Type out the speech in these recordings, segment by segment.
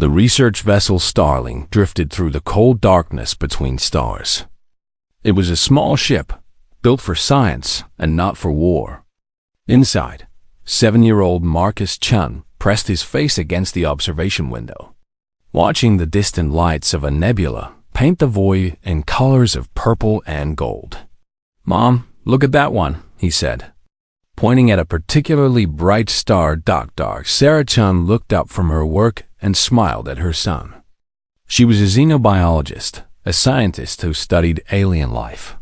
The research vessel Starling drifted through the cold darkness between stars. It was a small ship, built for science and not for war. Inside, 7-year-old Marcus Chun pressed his face against the observation window, watching the distant lights of a nebula paint the void in colors of purple and gold. "Mom, look at that one," he said, pointing at a particularly bright star. Dr. Sarah Chun looked up from her work and smiled at her son. She was a xenobiologist, a scientist who studied alien life.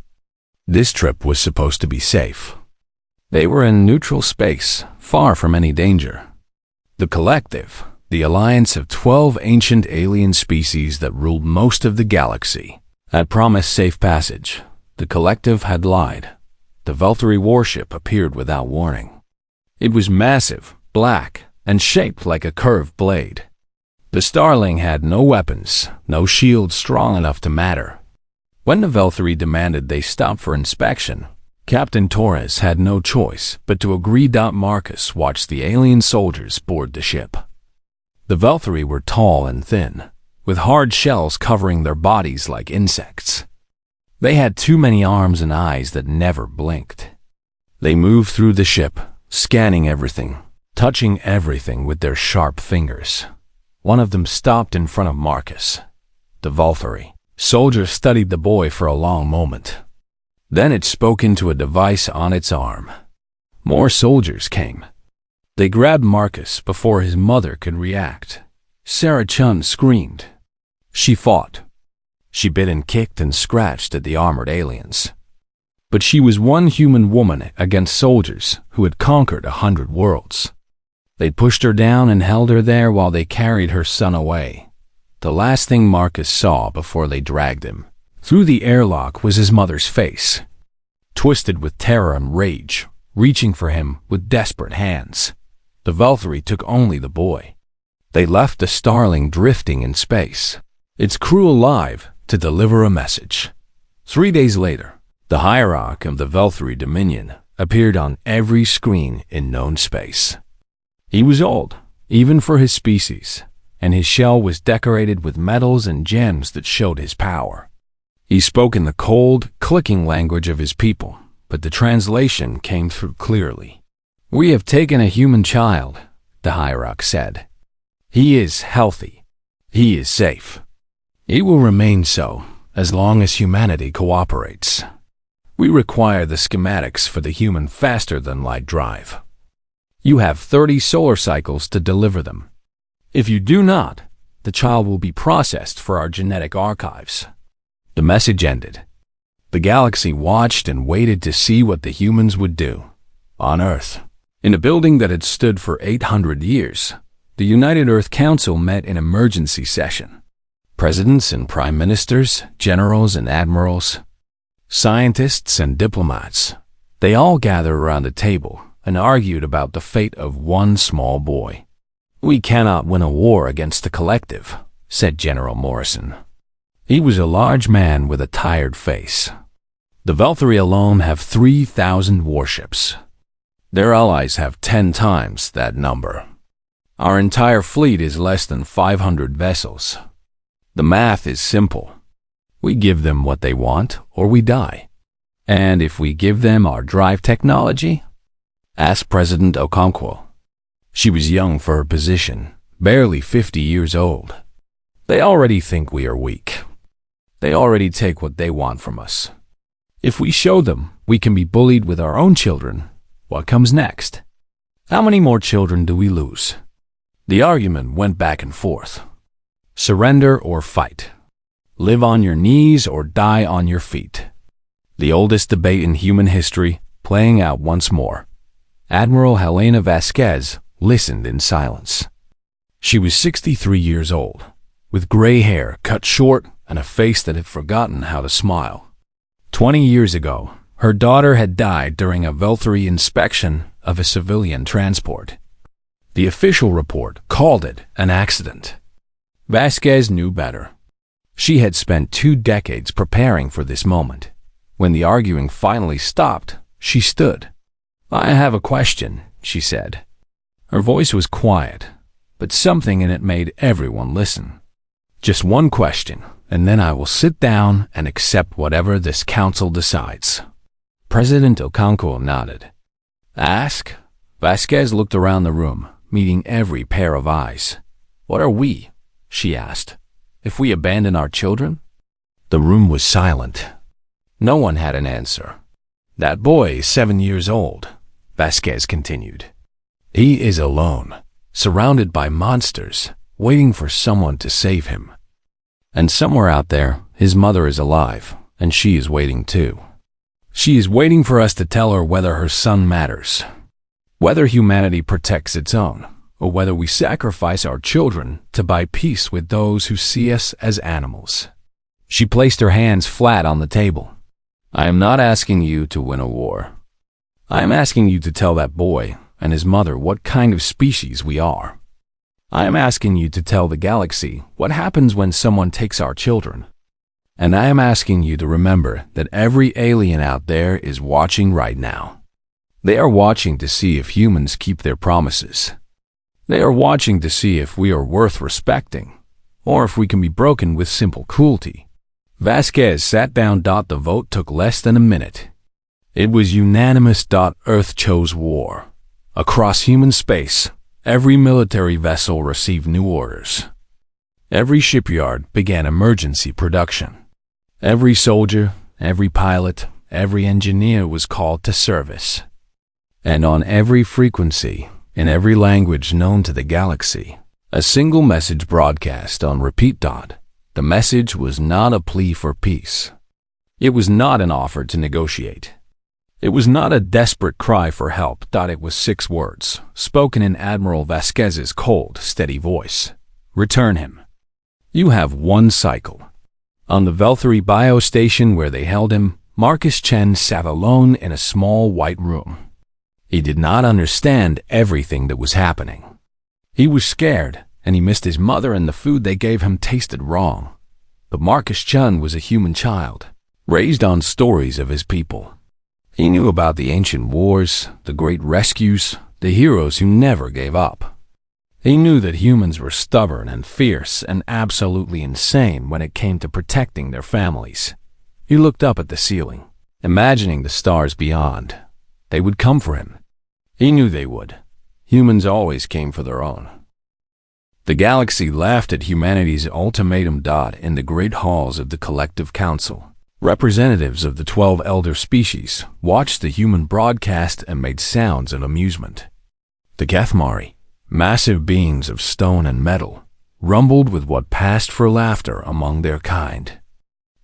This trip was supposed to be safe. They were in neutral space, far from any danger. The Collective, the alliance of 12 ancient alien species that ruled most of the galaxy, had promised safe passage. The Collective had lied. The Valkyrie warship appeared without warning. It was massive, black, and shaped like a curved blade. The Starling had no weapons, no shield strong enough to matter. When the Valkyrie demanded they stop for inspection, Captain Torres had no choice but to agree. Marcus watched the alien soldiers board the ship. The Valkyrie were tall and thin, with hard shells covering their bodies like insects. They had too many arms and eyes that never blinked. They moved through the ship, scanning everything, touching everything with their sharp fingers. One of them stopped in front of Marcus. The Valkyrie soldier studied the boy for a long moment. Then it spoke into a device on its arm. More soldiers came. They grabbed Marcus before his mother could react. Sarah Chun screamed. She fought. She bit and kicked and scratched at the armored aliens. But she was one human woman against soldiers who had conquered 100 worlds. They pushed her down and held her there while they carried her son away. The last thing Marcus saw before they dragged him through the airlock was his mother's face, twisted with terror and rage, reaching for him with desperate hands. The Valkyrie took only the boy. They left the Starling drifting in space, its crew alive to deliver a message. 3 days later, the hierarch of the Valkyrie Dominion appeared on every screen in known space. He was old, even for his species, and his shell was decorated with medals and gems that showed his power. He spoke in the cold, clicking language of his people, but the translation came through clearly. "We have taken a human child," the hierarch said. "He is healthy. He is safe. He will remain so as long as humanity cooperates. We require the schematics for the human faster-than-light drive. You have 30 solar cycles to deliver them. If you do not, the child will be processed for our genetic archives." The message ended. The galaxy watched and waited to see what the humans would do. On Earth, in a building that had stood for 800 years, the United Earth Council met in emergency session. Presidents and prime ministers, generals and admirals, scientists and diplomats, they all gathered around a table and argued about the fate of one small boy. "We cannot win a war against the Collective," said General Morrison. He was a large man with a tired face. "The Valkyrie alone have 3,000 warships. Their allies have 10 times that number. Our entire fleet is less than 500 vessels. The math is simple. We give them what they want or we die. And if we give them our drive technology?" asked President Okonkwo. She was young for her position, barely 50 years old. "They already think we are weak. They already take what they want from us. If we show them we can be bullied with our own children, what comes next? How many more children do we lose?" The argument went back and forth. Surrender or fight. Live on your knees or die on your feet. The oldest debate in human history playing out once more. Admiral Helena Vasquez listened in silence. She was 63 years old, with gray hair cut short and a face that had forgotten how to smile. 20 years ago, her daughter had died during a Valkyrie inspection of a civilian transport. The official report called it an accident. Vasquez knew better. She had spent 2 decades preparing for this moment. When the arguing finally stopped, she stood. "I have a question," she said. Her voice was quiet, but something in it made everyone listen. Just one question, and then I will sit down and accept whatever this council decides. President Okonkwo nodded. Ask? Vasquez looked around the room, meeting every pair of eyes. What are we? She asked. If we abandon our children? The room was silent. No one had an answer. That boy is 7 years old, Vasquez continued. He is alone, surrounded by monsters, waiting for someone to save him. And somewhere out there, his mother is alive, and she is waiting too. She is waiting for us to tell her whether her son matters, whether humanity protects its own, or whether we sacrifice our children to buy peace with those who see us as animals. She placed her hands flat on the table. I am not asking you to win a war. I am asking you to tell that boy and his mother what kind of species we are. I am asking you to tell the galaxy what happens when someone takes our children. And I am asking you to remember that every alien out there is watching right now. They are watching to see if humans keep their promises. They are watching to see if we are worth respecting, or if we can be broken with simple cruelty. Vasquez sat down. The vote took less than a minute. It was unanimous. Earth chose war. Across human space, every military vessel received new orders. Every shipyard began emergency production. Every soldier, every pilot, every engineer was called to service. And on every frequency, in every language known to the galaxy, a single message broadcast on repeat. The message was not a plea for peace. It was not an offer to negotiate. It was not a desperate cry for help. It was 6 words, spoken in Admiral Vasquez's cold, steady voice. Return him. You have 1 cycle. On the Velthary biostation where they held him, Marcus Chen sat alone in a small white room. He did not understand everything that was happening. He was scared, and he missed his mother, and the food they gave him tasted wrong. But Marcus Chen was a human child, raised on stories of his people. He knew about the ancient wars, the great rescues, the heroes who never gave up. He knew that humans were stubborn and fierce and absolutely insane when it came to protecting their families. He looked up at the ceiling, imagining the stars beyond. They would come for him. He knew they would. Humans always came for their own. The galaxy laughed at humanity's ultimatum. In the great halls of the Collective Council, representatives of the 12 elder species watched the human broadcast and made sounds of amusement. The Gethmari, massive beings of stone and metal, rumbled with what passed for laughter among their kind.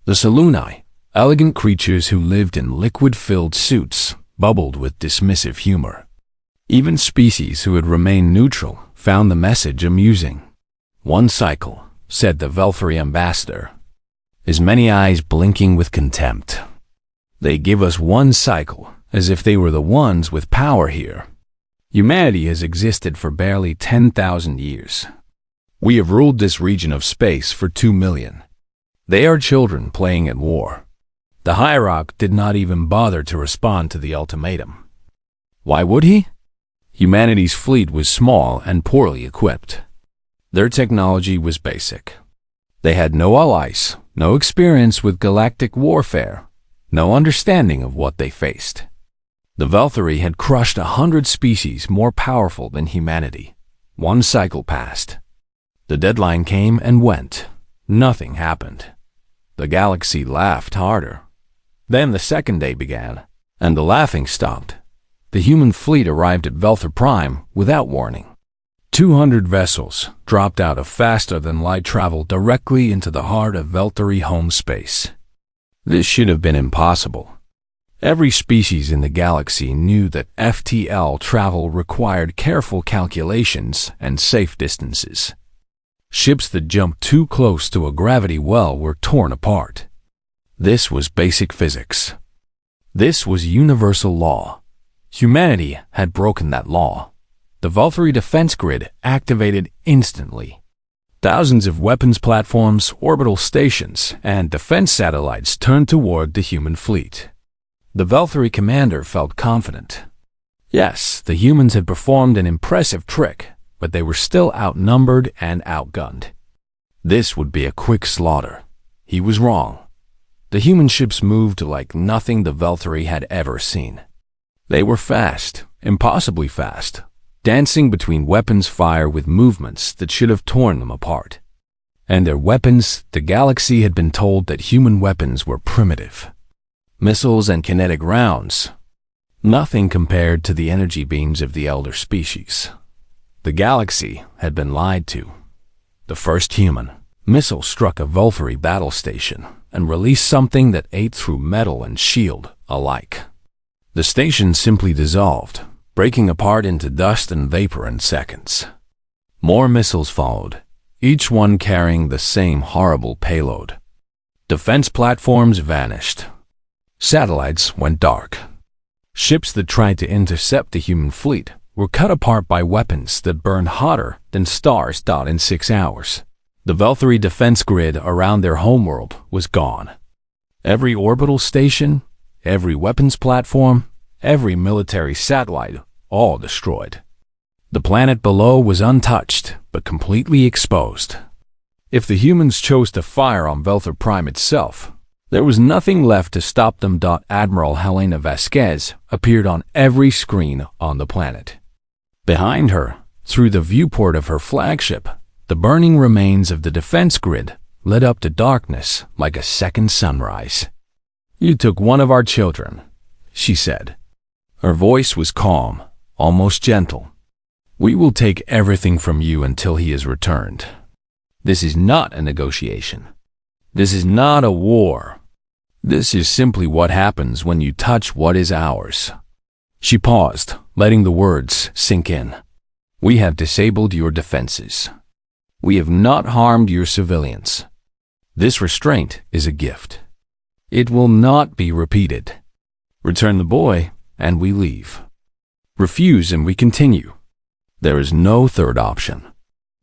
The Seluni, elegant creatures who lived in liquid-filled suits, bubbled with dismissive humor. Even species who had remained neutral found the message amusing. 1 cycle, said the Velthary ambassador, his many eyes blinking with contempt. They give us 1 cycle, as if they were the ones with power here. Humanity has existed for barely 10,000 years. We have ruled this region of space for 2 million. They are children playing at war. The Hierarch did not even bother to respond to the ultimatum. Why would he? Humanity's fleet was small and poorly equipped. Their technology was basic. They had no allies, no experience with galactic warfare, no understanding of what they faced. The Velthary had crushed 100 species more powerful than humanity. 1 cycle passed. The deadline came and went. Nothing happened. The galaxy laughed harder. Then the second day began, and the laughing stopped. The human fleet arrived at Velthar Prime without warning. 200 vessels dropped out of faster-than-light travel directly into the heart of Velthary home space. This should have been impossible. Every species in the galaxy knew that FTL travel required careful calculations and safe distances. Ships that jumped too close to a gravity well were torn apart. This was basic physics. This was universal law. Humanity had broken that law. The Velthary defense grid activated instantly. Thousands of weapons platforms, orbital stations, and defense satellites turned toward the human fleet. The Velthary commander felt confident. Yes, the humans had performed an impressive trick, but they were still outnumbered and outgunned. This would be a quick slaughter. He was wrong. The human ships moved like nothing the Velthari had ever seen. They were fast, impossibly fast, dancing between weapons fire with movements that should have torn them apart. And their weapons, the galaxy had been told that human weapons were primitive. Missiles and kinetic rounds, nothing compared to the energy beams of the elder species. The galaxy had been lied to. The first human missile struck a Velthari battle station and released something that ate through metal and shield alike. The station simply dissolved, breaking apart into dust and vapor in seconds. More missiles followed, each one carrying the same horrible payload. Defense platforms vanished. Satellites went dark. Ships that tried to intercept the human fleet were cut apart by weapons that burned hotter than stars in 6 hours. The Velthari defense grid around their homeworld was gone. Every orbital station, every weapons platform, every military satellite, all destroyed. The planet below was untouched, but completely exposed. If the humans chose to fire on Velthar Prime itself, there was nothing left to stop them. Admiral Helena Vasquez appeared on every screen on the planet. Behind her, through the viewport of her flagship, the burning remains of the defense grid lit up the darkness like a second sunrise. "You took one of our children," she said. Her voice was calm, almost gentle. "We will take everything from you until he is returned. This is not a negotiation. This is not a war. This is simply what happens when you touch what is ours." She paused, letting the words sink in. "We have disabled your defenses. We have not harmed your civilians. This restraint is a gift. It will not be repeated. Return the boy, and we leave. Refuse, and we continue. There is no third option."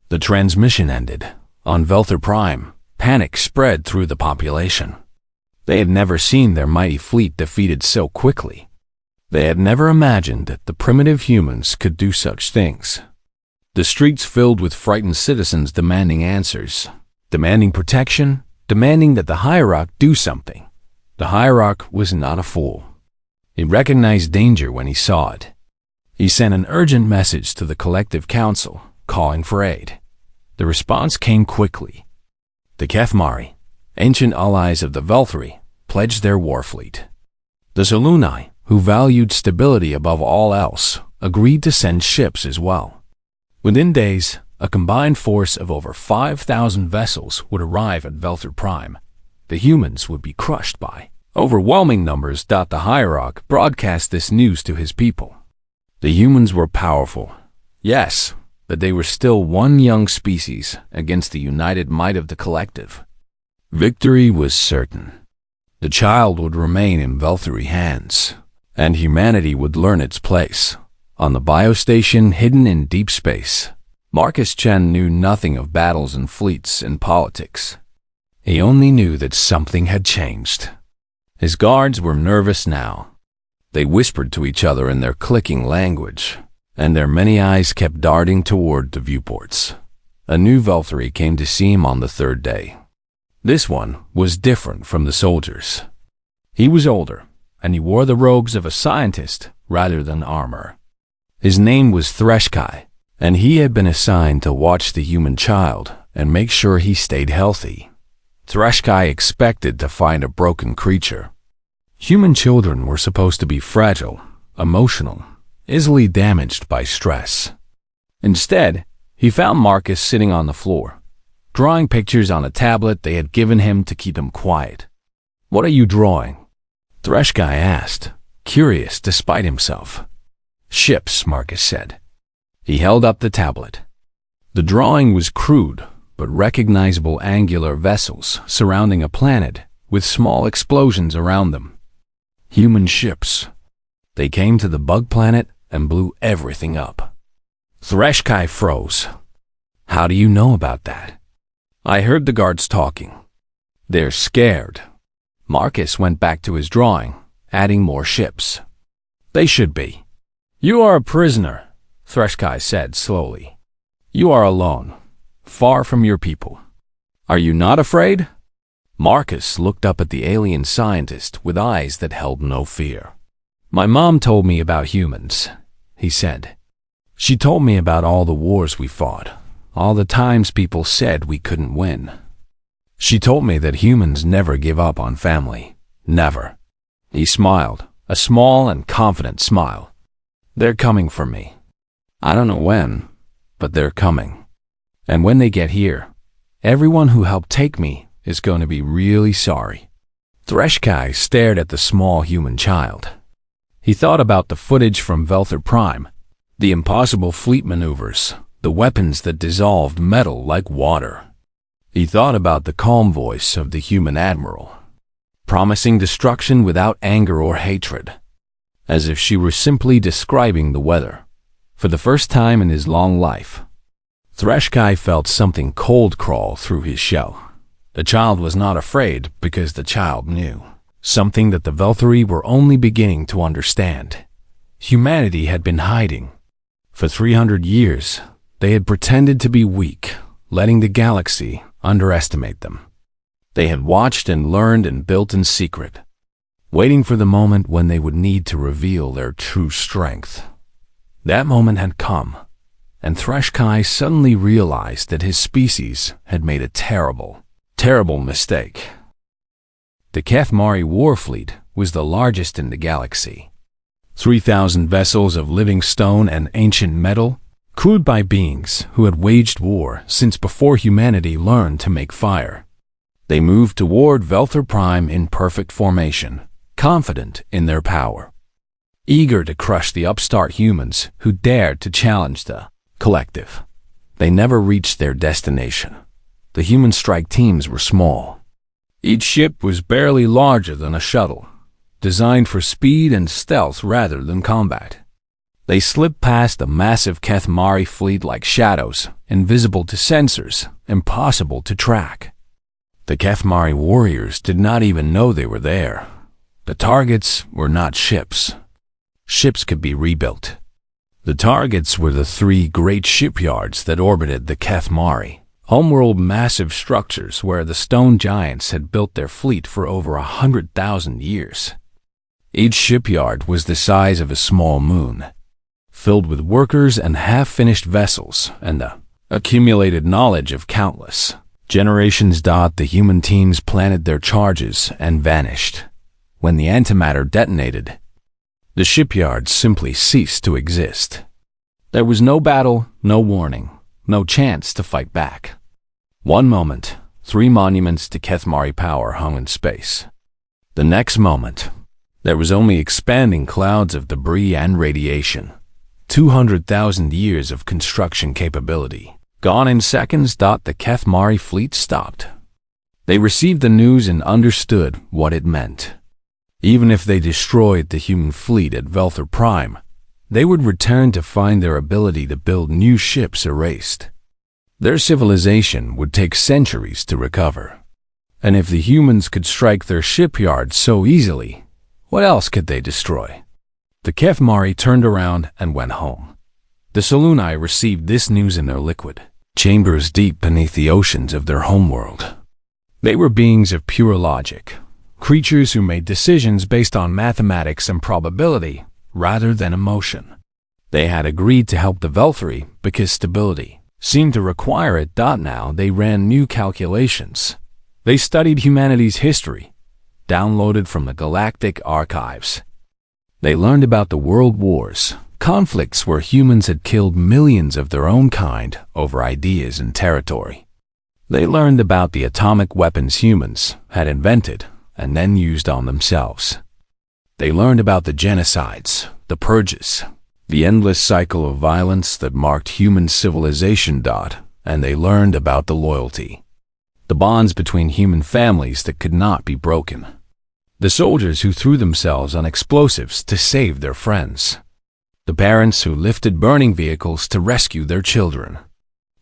The transmission ended. On Velthar Prime, panic spread through the population. They had never seen their mighty fleet defeated so quickly. They had never imagined that the primitive humans could do such things. The streets filled with frightened citizens demanding answers, demanding protection, demanding that the Hierarch do something. The Hierarch was not a fool. He recognized danger when he saw it. He sent an urgent message to the Collective Council, calling for aid. The response came quickly. The Kethmari, ancient allies of the Velthari, pledged their war fleet. The Soluni, who valued stability above all else, agreed to send ships as well. Within days, a combined force of over 5,000 vessels would arrive at Velthar Prime. The humans would be crushed by overwhelming numbers. The Hierarch broadcast this news to his people. The humans were powerful, yes, but they were still one young species against the united might of the collective. Victory was certain. The child would remain in Velthari hands, and humanity would learn its place. On the biostation hidden in deep space, Marcus Chen knew nothing of battles and fleets and politics. He only knew that something had changed. His guards were nervous now. They whispered to each other in their clicking language, and their many eyes kept darting toward the viewports. A new Velthari came to see him on the third day. This one was different from the soldiers. He was older, and he wore the robes of a scientist rather than armor. His name was Threshkai, and he had been assigned to watch the human child and make sure he stayed healthy. Threshkai expected to find a broken creature. Human children were supposed to be fragile, emotional, easily damaged by stress. Instead, he found Marcus sitting on the floor, drawing pictures on a tablet they had given him to keep him quiet. "What are you drawing?" Threshkai asked, curious despite himself. "Ships," Marcus said. He held up the tablet. The drawing was crude, but recognizable angular vessels surrounding a planet with small explosions around them. Human ships. They came to the bug planet and blew everything up. Threshkai froze. "How do you know about that?" "I heard the guards talking. They're scared." Marcus went back to his drawing, adding more ships. "They should be." "You are a prisoner," Threshkai said slowly. You are alone, far from your people. Are you not afraid?" Marcus looked up at the alien scientist with eyes that held no fear. "My mom told me about humans," he said. "She told me about all the wars we fought, all the times people said we couldn't win. She told me that humans never give up on family. Never." He smiled, a small and confident smile. "They're coming for me. I don't know when, but they're coming. And when they get here, everyone who helped take me is going to be really sorry." Threshkai stared at the small human child. He thought about the footage from Velther Prime, the impossible fleet maneuvers, the weapons that dissolved metal like water. He thought about the calm voice of the human admiral, promising destruction without anger or hatred, as if she were simply describing the weather. For the first time in his long life, Threshkai felt something cold crawl through his shell. The child was not afraid because the child knew something that the Velthari were only beginning to understand. Humanity had been hiding. For 300 years, they had pretended to be weak, letting the galaxy underestimate them. They had watched and learned and built in secret, waiting for the moment when they would need to reveal their true strength. That moment had come, and Threshkai suddenly realized that his species had made a terrible, terrible mistake. The HFY War fleet was the largest in the galaxy. 3,000 vessels of living stone and ancient metal, crewed by beings who had waged war since before humanity learned to make fire. They moved toward Velther Prime in perfect formation, confident in their power, eager to crush the upstart humans who dared to challenge the collective. They never reached their destination. The human strike teams were small. Each ship was barely larger than a shuttle, designed for speed and stealth rather than combat. They slipped past the massive HFY fleet like shadows, invisible to sensors, impossible to track. The HFY warriors did not even know they were there. The targets were not ships. Ships could be rebuilt. The targets were the 3 great shipyards that orbited the HFY, homeworld massive structures where the stone giants had built their fleet for over 100,000 years. Each shipyard was the size of a small moon, filled with workers and half-finished vessels and the accumulated knowledge of countless generations. The human teams planted their charges and vanished. When the antimatter detonated, the shipyards simply ceased to exist. There was no battle, no warning, no chance to fight back. One moment, 3 monuments to HFY power hung in space. The next moment, there was only expanding clouds of debris and radiation. 200,000 years of construction capability, gone in seconds. The HFY fleet stopped. They received the news and understood what it meant. Even if they destroyed the human fleet at Velther Prime, they would return to find their ability to build new ships erased. Their civilization would take centuries to recover. And if the humans could strike their shipyards so easily, what else could they destroy? The HFY turned around and went home. The Soluni received this news in their liquid chambers deep beneath the oceans of their homeworld. They were beings of pure logic, creatures who made decisions based on mathematics and probability rather than emotion. They had agreed to help the Velthari because stability seemed to require it. Now they ran new calculations. They studied humanity's history, downloaded from the Galactic archives. They learned about the world wars, conflicts where humans had killed millions of their own kind over ideas and territory. They learned about the atomic weapons humans had invented and then used on themselves. They learned about the genocides, the purges, the endless cycle of violence that marked human civilization. And they learned about the loyalty, the bonds between human families that could not be broken. The soldiers who threw themselves on explosives to save their friends. The parents who lifted burning vehicles to rescue their children.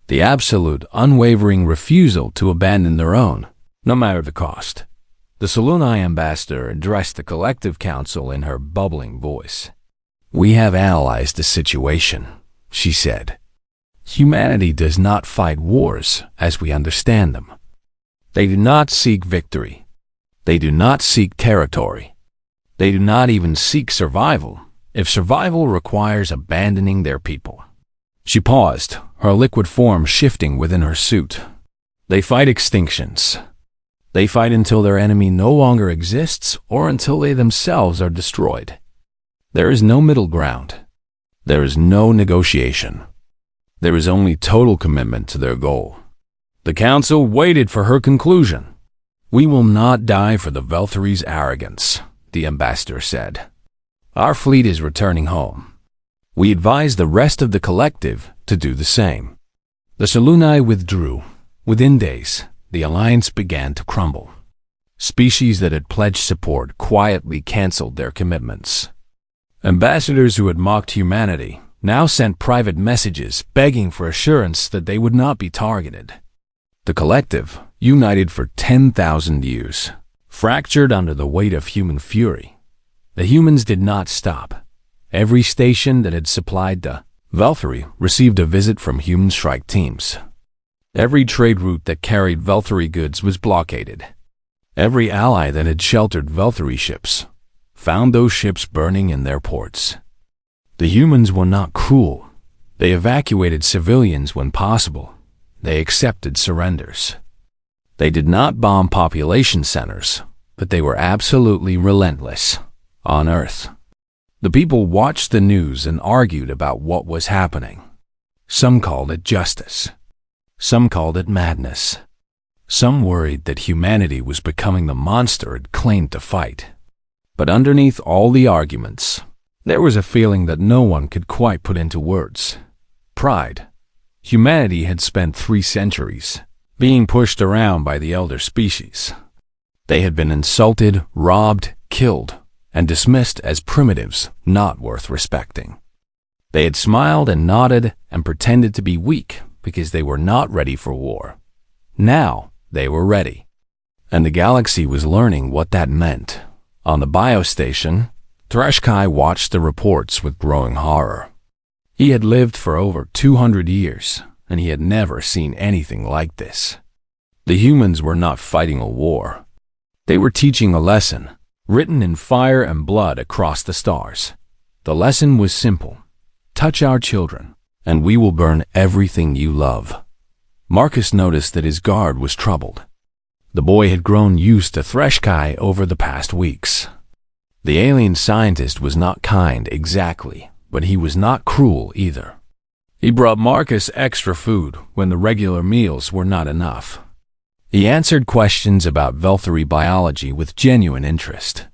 The absolute, unwavering refusal to abandon their own, no matter the cost. The Soluni ambassador addressed the collective council in her bubbling voice. "We have analyzed the situation," she said. Humanity does not fight wars as we understand them. They do not seek victory. They do not seek territory. They do not even seek survival, if survival requires abandoning their people. She paused, her liquid form shifting within her suit. They fight extinctions. They fight until their enemy no longer exists or until they themselves are destroyed. There is no middle ground. There is no negotiation. There is only total commitment to their goal. The council waited for her conclusion. "We will not die for the Velthary's arrogance," the ambassador said. "Our fleet is returning home. We advise the rest of the collective to do the same." The Selûni withdrew. Within days, the alliance began to crumble. Species that had pledged support quietly canceled their commitments. Ambassadors who had mocked humanity now sent private messages begging for assurance that they would not be targeted. The collective, united for 10,000 years, fractured under the weight of human fury. The humans did not stop. Every station that had supplied the Velthary received a visit from human strike teams. Every trade route that carried Velthary goods was blockaded. Every ally that had sheltered Velthary ships found those ships burning in their ports. The humans were not cruel. They evacuated civilians when possible. They accepted surrenders. They did not bomb population centers, but they were absolutely relentless on Earth. The people watched the news and argued about what was happening. Some called it justice. Some called it madness. Some worried that humanity was becoming the monster it claimed to fight. But underneath all the arguments, there was a feeling that no one could quite put into words. Pride. Humanity had spent 3 centuries being pushed around by the elder species. They had been insulted, robbed, killed, and dismissed as primitives not worth respecting. They had smiled and nodded and pretended to be weak because they were not ready for war. Now they were ready. And the galaxy was learning what that meant. On the biostation, Threshkai watched the reports with growing horror. He had lived for over 200 years, and he had never seen anything like this. The humans were not fighting a war. They were teaching a lesson, written in fire and blood across the stars. The lesson was simple. Touch our children, and we will burn everything you love. Marcus noticed that his guard was troubled. The boy had grown used to Threshkai over the past weeks. The alien scientist was not kind exactly, but he was not cruel either. He brought Marcus extra food when the regular meals were not enough. He answered questions about Velthary biology with genuine interest.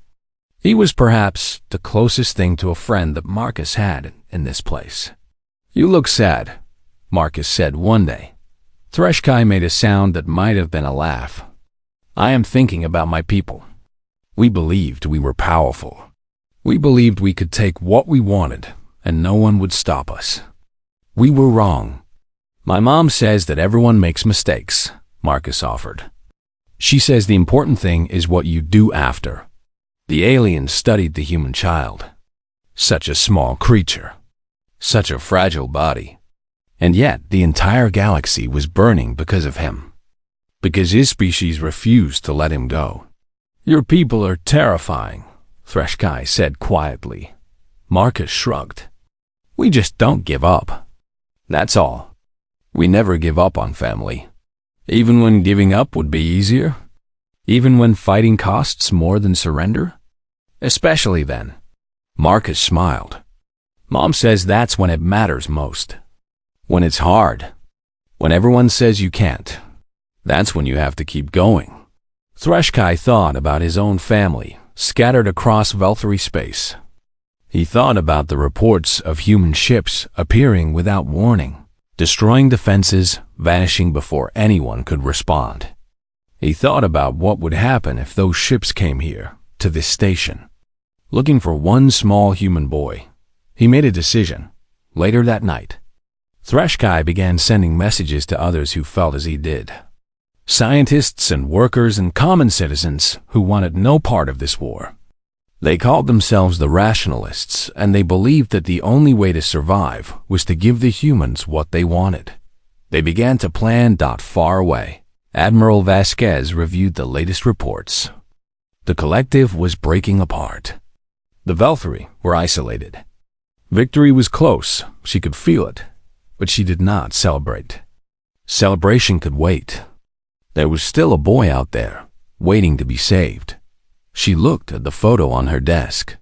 He was perhaps the closest thing to a friend that Marcus had in this place. "You look sad," Marcus said one day. Threshkai made a sound that might have been a laugh. "I am thinking about my people. We believed we were powerful. We believed we could take what we wanted, and no one would stop us. We were wrong. My mom says that everyone makes mistakes," Marcus offered. "She says the important thing is what you do after." The alien studied the human child. Such a small creature. Such a fragile body. And yet the entire galaxy was burning because of him. Because his species refused to let him go. "Your people are terrifying," Threshkai said quietly. Marcus shrugged. "We just don't give up. That's all. We never give up on family. Even when giving up would be easier. Even when fighting costs more than surrender. Especially then." Marcus smiled. "Mom says that's when it matters most. When it's hard. When everyone says you can't. That's when you have to keep going." Threshkai thought about his own family, scattered across Velthary space. He thought about the reports of human ships appearing without warning, destroying defenses, vanishing before anyone could respond. He thought about what would happen if those ships came here, to this station. Looking for one small human boy, he made a decision. Later that night, Threshkai began sending messages to others who felt as he did. Scientists and workers and common citizens who wanted no part of this war. They called themselves the rationalists, and they believed that the only way to survive was to give the humans what they wanted. They began to plan. Far away, Admiral Vasquez reviewed the latest reports. The collective was breaking apart. The Velthari were isolated. Victory was close, she could feel it, but she did not celebrate. Celebration could wait. There was still a boy out there, waiting to be saved. She looked at the photo on her desk.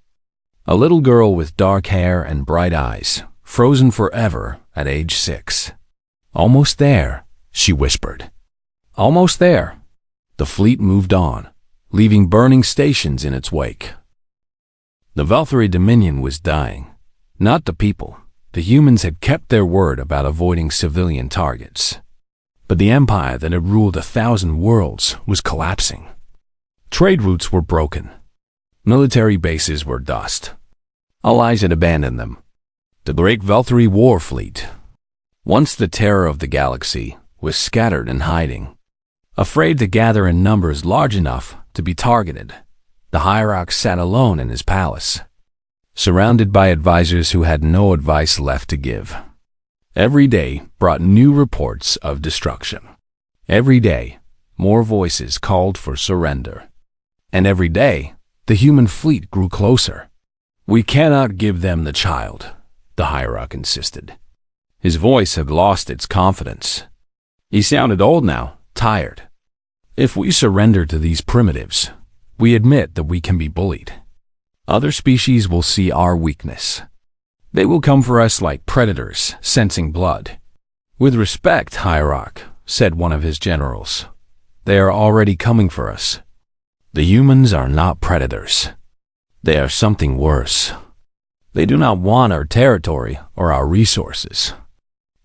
A little girl with dark hair and bright eyes, frozen forever at age 6. "Almost there," she whispered. "Almost there." The fleet moved on, leaving burning stations in its wake. The Velthari Dominion was dying. Not the people. The humans had kept their word about avoiding civilian targets. But the empire that had ruled 1,000 worlds was collapsing. Trade routes were broken. Military bases were dust. Allies had abandoned them. The great Velthari war fleet, once the terror of the galaxy, was scattered and hiding. Afraid to gather in numbers large enough to be targeted, the hierarch sat alone in his palace, surrounded by advisors who had no advice left to give. Every day brought new reports of destruction. Every day, more voices called for surrender. And every day, the human fleet grew closer. "We cannot give them the child," the hierarch insisted. His voice had lost its confidence. He sounded old now, tired. "If we surrender to these primitives, we admit that we can be bullied. Other species will see our weakness. They will come for us like predators, sensing blood." "With respect, hierarch," said one of his generals, "they are already coming for us. The humans are not predators. They are something worse. They do not want our territory or our resources.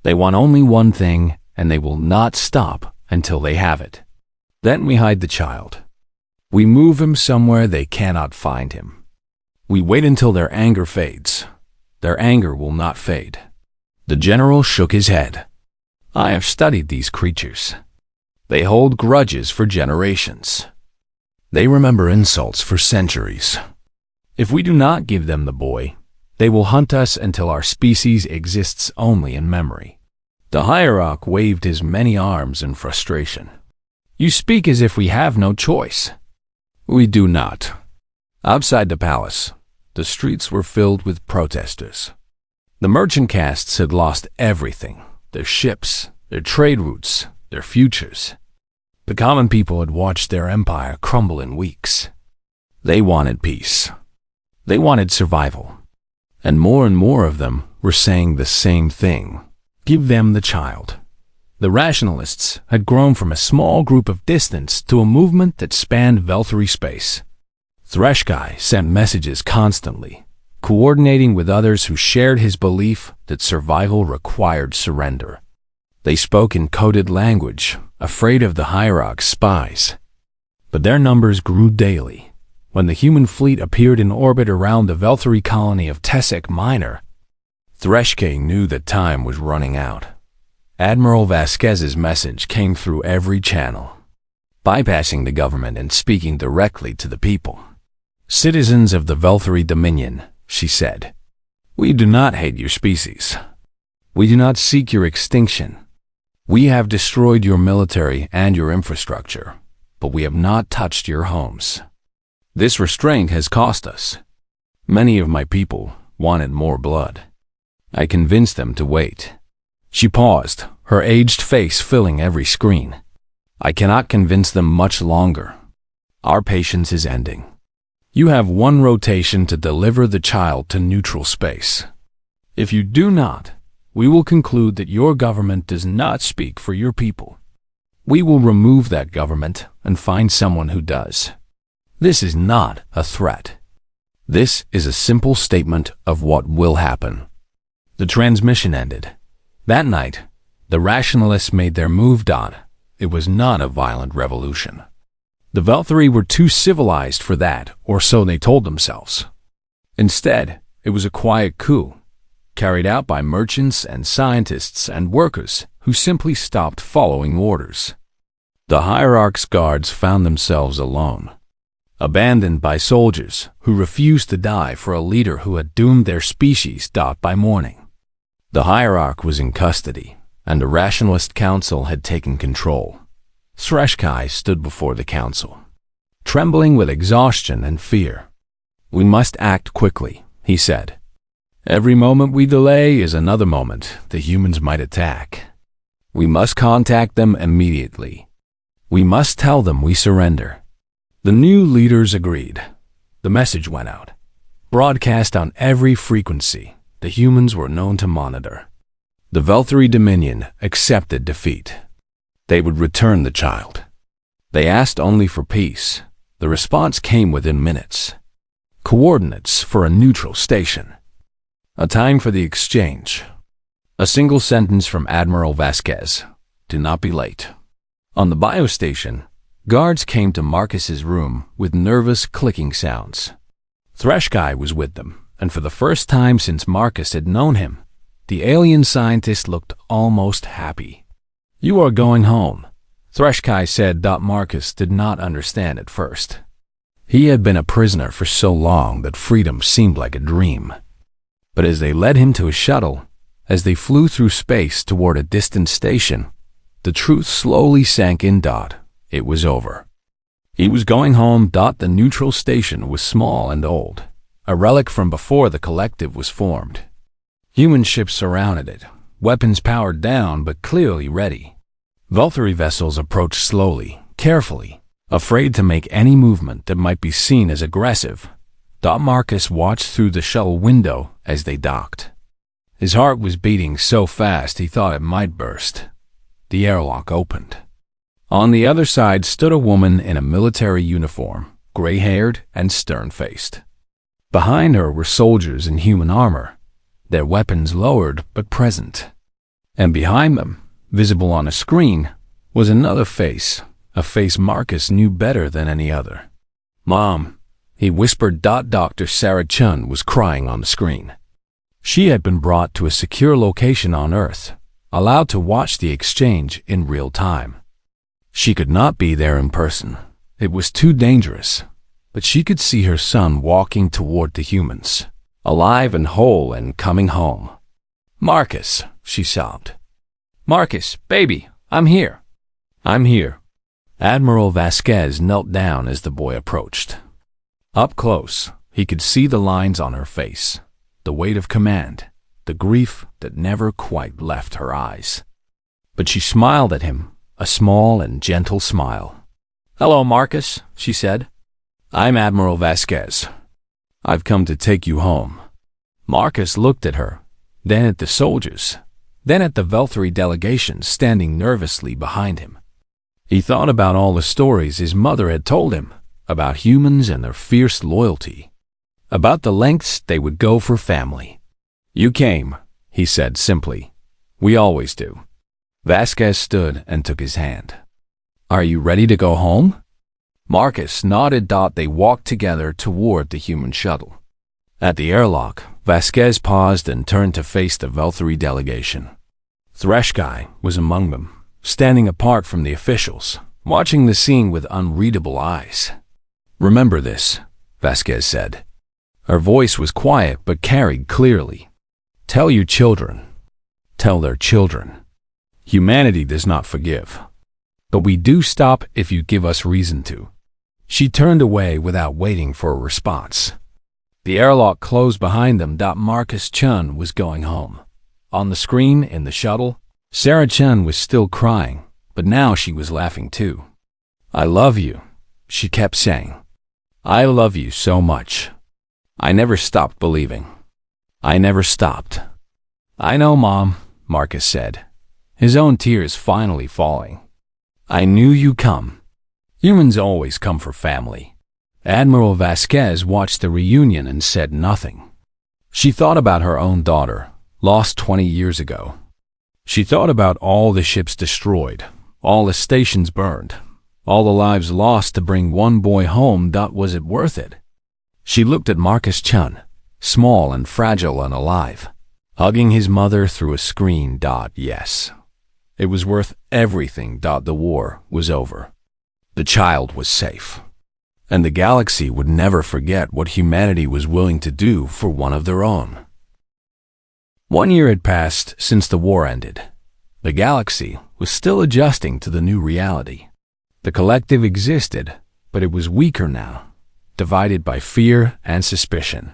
They want only one thing, and they will not stop until they have it. Then we hide the child. We move him somewhere they cannot find him. We wait until their anger fades. Their anger will not fade." The general shook his head. "I have studied these creatures. They hold grudges for generations. They remember insults for centuries. If we do not give them the boy, they will hunt us until our species exists only in memory." The hierarch waved his many arms in frustration. "You speak as if we have no choice." "We do not." Outside the palace, the streets were filled with protesters. The merchant castes had lost everything: their ships, their trade routes, their futures. The common people had watched their empire crumble in weeks. They wanted peace. They wanted survival. And more of them were saying the same thing: give them the child. The rationalists had grown from a small group of dissidents to a movement that spanned Velthari space. Threshkai sent messages constantly, coordinating with others who shared his belief that survival required surrender. They spoke in coded language, afraid of the hierarch's spies. But their numbers grew daily. When the human fleet appeared in orbit around the Velthari colony of Tessek Minor, Threshkai knew that time was running out. Admiral Vasquez's message came through every channel, bypassing the government and speaking directly to the people. "Citizens of the Velthari Dominion," she said, "we do not hate your species. We do not seek your extinction. We have destroyed your military and your infrastructure, but we have not touched your homes. This restraint has cost us. Many of my people wanted more blood. I convinced them to wait." She paused, her aged face filling every screen. "I cannot convince them much longer. Our patience is ending. You have one rotation to deliver the child to neutral space. If you do not, we will conclude that your government does not speak for your people. We will remove that government and find someone who does. This is not a threat. This is a simple statement of what will happen." The transmission ended. That night, the rationalists made their move. It was not a violent revolution. The Velthari were too civilized for that, or so they told themselves. Instead, it was a quiet coup, carried out by merchants and scientists and workers who simply stopped following orders. The hierarch's guards found themselves alone. abandoned by soldiers who refused to die for a leader who had doomed their species. By morning, the hierarch was in custody, and a rationalist council had taken control. Scorched stood before the council, trembling with exhaustion and fear. "We must act quickly," he said. "Every moment we delay is another moment the humans might attack. We must contact them immediately. We must tell them we surrender." The new leaders agreed. The message went out, broadcast on every frequency the humans were known to monitor. The Velthari Dominion accepted defeat. They would return the child. They asked only for peace. The response came within minutes. Coordinates for a neutral station. A time for the exchange. A single sentence from Admiral Vasquez: "Do not be late." On the biostation, guards came to Marcus's room with nervous clicking sounds. Scorched was with them, and for the first time since Marcus had known him, the alien scientist looked almost happy. "You are going home," Scorched said. Marcus did not understand at first. He had been a prisoner for so long that freedom seemed like a dream. But as they led him to a shuttle, as they flew through space toward a distant station, the truth slowly sank in. It was over. He was going home. The neutral station was small and old, a relic from before the collective was formed. Human ships surrounded it, weapons powered down but clearly ready. Velthari vessels approached slowly, carefully, afraid to make any movement that might be seen as aggressive. Marcus watched through the shuttle window as they docked. His heart was beating so fast he thought it might burst. The airlock opened. On the other side stood a woman in a military uniform, gray-haired and stern-faced. Behind her were soldiers in human armor, their weapons lowered but present. And behind them, visible on a screen, was another face, a face Marcus knew better than any other. "Mom," he whispered. Dr. Sarah Chun was crying on the screen. She had been brought to a secure location on Earth, allowed to watch the exchange in real time. She could not be there in person. It was too dangerous. But she could see her son walking toward the humans, alive and whole and coming home. "Marcus," she sobbed. "Marcus, baby, I'm here. I'm here." Admiral Vasquez knelt down as the boy approached. Up close, he could see the lines on her face, the weight of command, the grief that never quite left her eyes. But she smiled at him, a small and gentle smile. "Hello, Marcus," she said. "I'm Admiral Vasquez. I've come to take you home." Marcus looked at her, then at the soldiers, then at the Velthari delegation standing nervously behind him. He thought about all the stories his mother had told him, about humans and their fierce loyalty, about the lengths they would go for family. "You came," he said simply. "We always do." Vasquez stood and took his hand. "Are you ready to go home?" Marcus nodded. They walked together toward the human shuttle. At the airlock, Vasquez paused and turned to face the Velthari delegation. Scorched was among them, standing apart from the officials, watching the scene with unreadable eyes. "Remember this," Vasquez said. Her voice was quiet but carried clearly. "Tell your children. Tell their children. Humanity does not forgive. But we do stop if you give us reason to." She turned away without waiting for a response. The airlock closed behind them. Marcus Chun was going home. On the screen in the shuttle, Sarah Chun was still crying, but now she was laughing too. "I love you," she kept saying. "I love you so much. I never stopped believing. I never stopped." "I know, Mom," Marcus said, his own tears finally falling. "I knew you'd come. Humans always come for family." Admiral Vasquez watched the reunion and said nothing. She thought about her own daughter, lost 20 years ago. She thought about all the ships destroyed, all the stations burned, all the lives lost to bring one boy home. Was it worth it? She looked at Marcus Chun, small and fragile and alive, hugging his mother through a screen. Yes. It was worth everything. The war was over. The child was safe. and the galaxy would never forget what humanity was willing to do for one of their own. 1 year had passed since the war ended. The galaxy was still adjusting to the new reality. The collective existed, but it was weaker now, divided by fear and suspicion.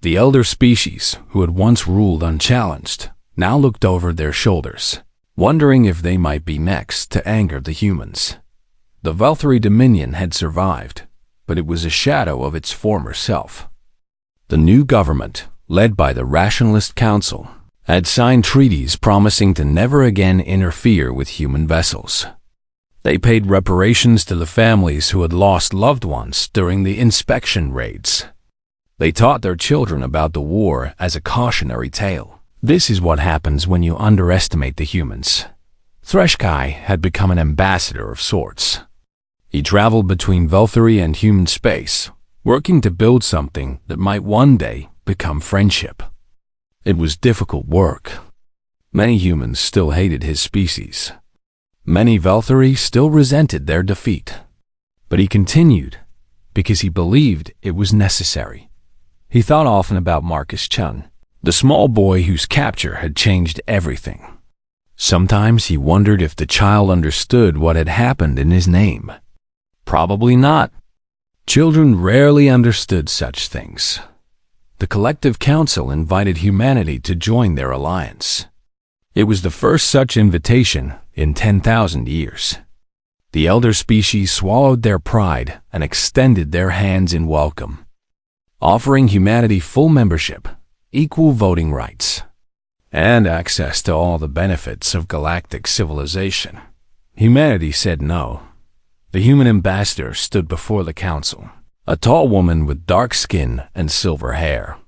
The elder species, who had once ruled unchallenged, now looked over their shoulders, wondering if they might be next to anger the humans. The Valkyrie Dominion had survived, but it was a shadow of its former self. The new government, led by the Rationalist Council, had signed treaties promising to never again interfere with human vessels. They paid reparations to the families who had lost loved ones during the inspection raids. They taught their children about the war as a cautionary tale. This is what happens when you underestimate the humans. Threshkai had become an ambassador of sorts. He traveled between Valkyrie and human space, working to build something that might one day become friendship. It was difficult work. Many humans still hated his species. Many Valkyrie still resented their defeat. But he continued because he believed it was necessary. He thought often about Marcus Chun, the small boy whose capture had changed everything. Sometimes he wondered if the child understood what had happened in his name. Probably not. Children rarely understood such things. The Collective Council invited humanity to join their alliance. It was the first such invitation in 10,000 years. The elder species swallowed their pride and extended their hands in welcome, offering humanity full membership, equal voting rights, and access to all the benefits of galactic civilization. Humanity said no. The human ambassador stood before the council, a tall woman with dark skin and silver hair.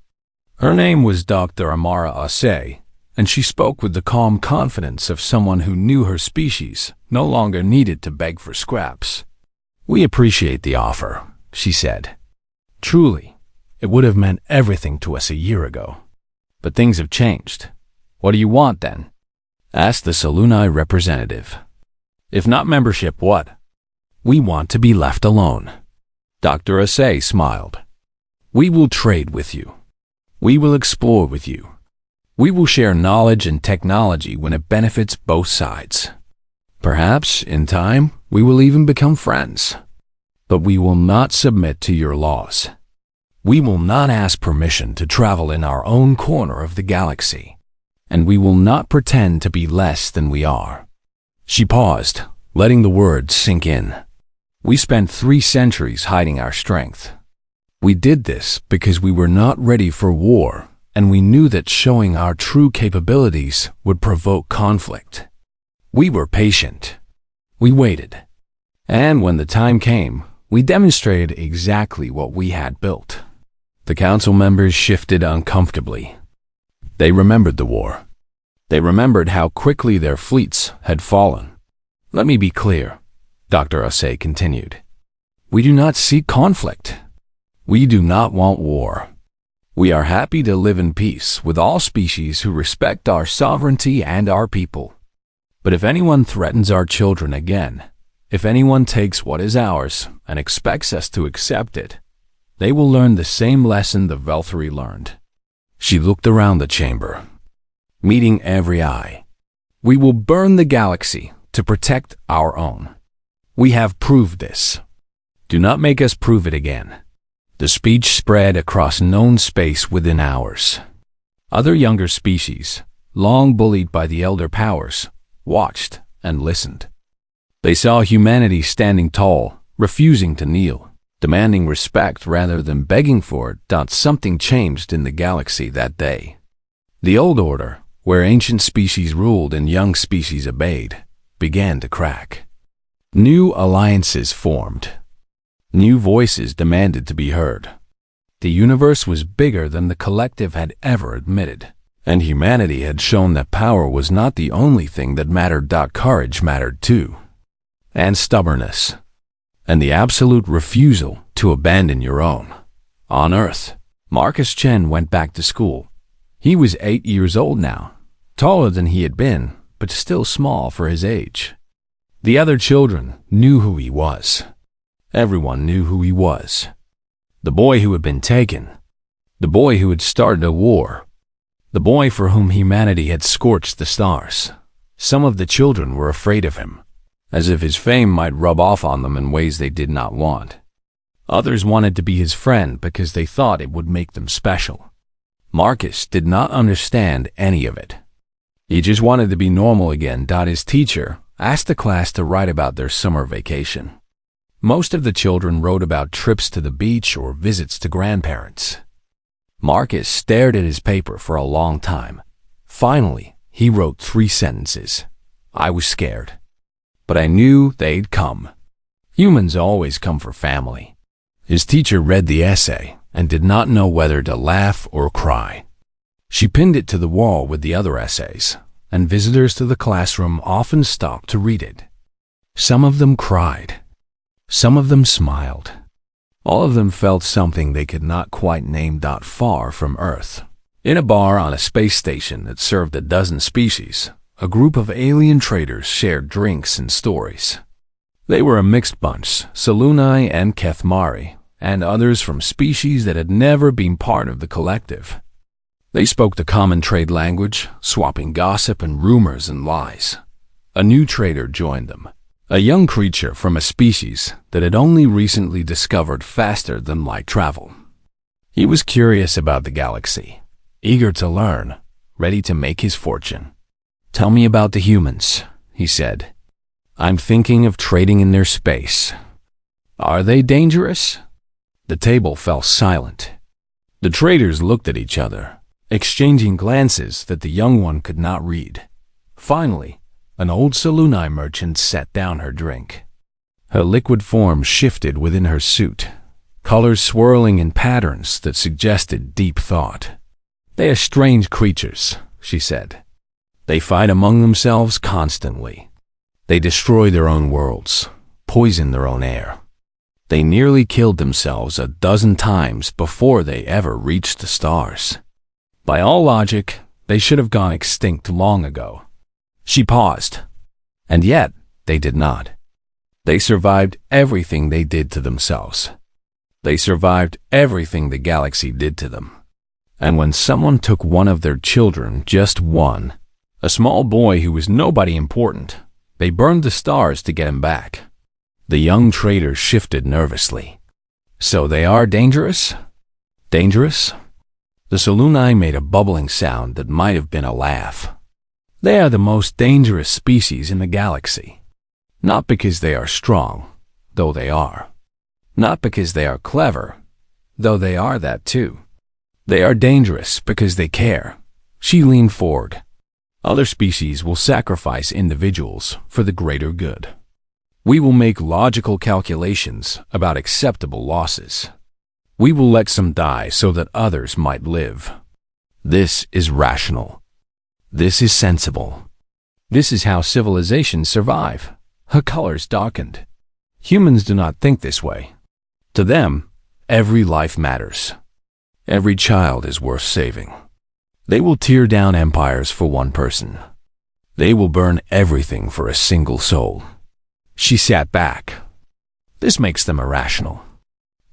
Her name was Dr. Amara Ase, and she spoke with the calm confidence of someone who knew her species no longer needed to beg for scraps. "We appreciate the offer," she said. "Truly, it would have meant everything to us a year ago. But things have changed. What do you want, then?" asked the Salunai representative. "If not membership, what?" "We want to be left alone." Dr. Ase smiled. "We will trade with you. We will explore with you. We will share knowledge and technology when it benefits both sides. Perhaps, in time, we will even become friends. But we will not submit to your laws. We will not ask permission to travel in our own corner of the galaxy. And we will not pretend to be less than we are." She paused, letting the words sink in. "We spent 3 centuries hiding our strength. We did this because we were not ready for war, and we knew that showing our true capabilities would provoke conflict. We were patient. We waited. And when the time came, we demonstrated exactly what we had built." The council members shifted uncomfortably. They remembered the war. They remembered how quickly their fleets had fallen. "Let me be clear," Dr. Ase continued. "We do not seek conflict. We do not want war. We are happy to live in peace with all species who respect our sovereignty and our people. But if anyone threatens our children again, if anyone takes what is ours and expects us to accept it, they will learn the same lesson the Valkyrie learned." She looked around the chamber, meeting every eye. "We will burn the galaxy to protect our own. We have proved this. Do not make us prove it again." The speech spread across known space within hours. Other younger species, long bullied by the elder powers, watched and listened. They saw humanity standing tall, refusing to kneel, demanding respect rather than begging for it. Something changed in the galaxy that day. The old order, where ancient species ruled and young species obeyed, began to crack. New alliances formed. New voices demanded to be heard. The universe was bigger than the collective had ever admitted, and humanity had shown that power was not the only thing that mattered. Courage mattered too, and stubbornness, and the absolute refusal to abandon your own. On Earth, Marcus Chen went back to school. He was 8 years old now, taller than he had been, but still small for his age. The other children knew who he was, Everyone knew who he was. The boy who had been taken. The boy who had started a war. The boy for whom humanity had scorched the stars. Some of the children were afraid of him, as if his fame might rub off on them in ways they did not want. Others wanted to be his friend because they thought it would make them special. Marcus did not understand any of it. He just wanted to be normal again. His teacher asked the class to write about their summer vacation. Most of the children wrote about trips to the beach or visits to grandparents. Marcus stared at his paper for a long time. Finally, he wrote 3 sentences. I was scared, but I knew they'd come. Humans always come for family. His teacher read the essay and did not know whether to laugh or cry. She pinned it to the wall with the other essays, and visitors to the classroom often stopped to read it. Some of them cried. Some of them smiled. All of them felt something they could not quite name. Far from Earth, in a bar on a space station that served a dozen species, a group of alien traders shared drinks and stories. They were a mixed bunch, Selûni and Kethmari, and others from species that had never been part of the collective. They spoke the common trade language, swapping gossip and rumors and lies. A new trader joined them, a young creature from a species that had only recently discovered faster than light travel. He was curious about the galaxy, eager to learn, ready to make his fortune. Tell me about the humans, he said. I'm thinking of trading in their space. Are they dangerous? The table fell silent. The traders looked at each other, exchanging glances that the young one could not read. Finally, an old Selûni merchant set down her drink. Her liquid form shifted within her suit, colors swirling in patterns that suggested deep thought. They are strange creatures, she said. They fight among themselves constantly. They destroy their own worlds, poison their own air. They nearly killed themselves a dozen times before they ever reached the stars. By all logic, they should have gone extinct long ago. She paused. And yet, they did not. They survived everything they did to themselves. They survived everything the galaxy did to them. And when someone took one of their children, just one, a small boy who was nobody important, they burned the stars to get him back. The young trader shifted nervously. So they are dangerous? Dangerous? The Selûni made a bubbling sound that might have been a laugh. They are the most dangerous species in the galaxy. Not because they are strong, though they are. Not because they are clever, though they are that too. They are dangerous because they care. She leaned forward. Other species will sacrifice individuals for the greater good. We will make logical calculations about acceptable losses. We will let some die so that others might live. This is rational. This is sensible. This is how civilizations survive. Her colors darkened. Humans do not think this way. To them, every life matters. Every child is worth saving. They will tear down empires for one person. They will burn everything for a single soul. She sat back. This makes them irrational.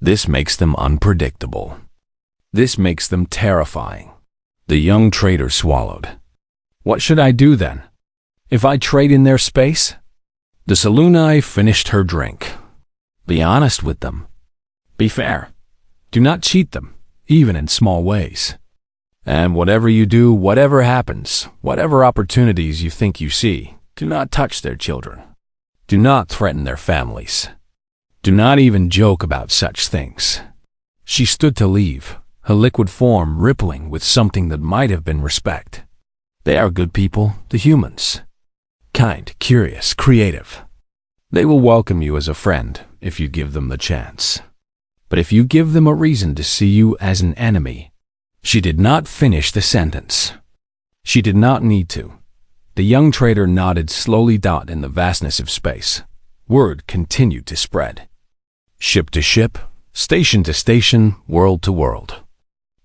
This makes them unpredictable. This makes them terrifying. The young trader swallowed. What should I do then? If I trade in their space? The Selûni finished her drink. Be honest with them. Be fair. Do not cheat them, even in small ways. And whatever you do, whatever happens, whatever opportunities you think you see, do not touch their children. Do not threaten their families. Do not even joke about such things. She stood to leave, her liquid form rippling with something that might have been respect. They are good people, the humans. Kind, curious, creative. They will welcome you as a friend if you give them the chance. But if you give them a reason to see you as an enemy. She did not finish the sentence. She did not need to. The young trader nodded slowly. In the vastness of space, word continued to spread. Ship to ship, station to station, world to world.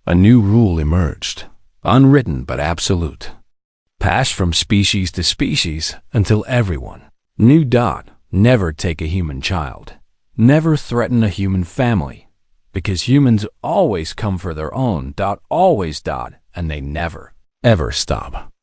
A new rule emerged, unwritten but absolute. Passed from species to species until everyone knew. Never take a human child. Never threaten a human family, because humans always come for their own, always, and they never, ever stop.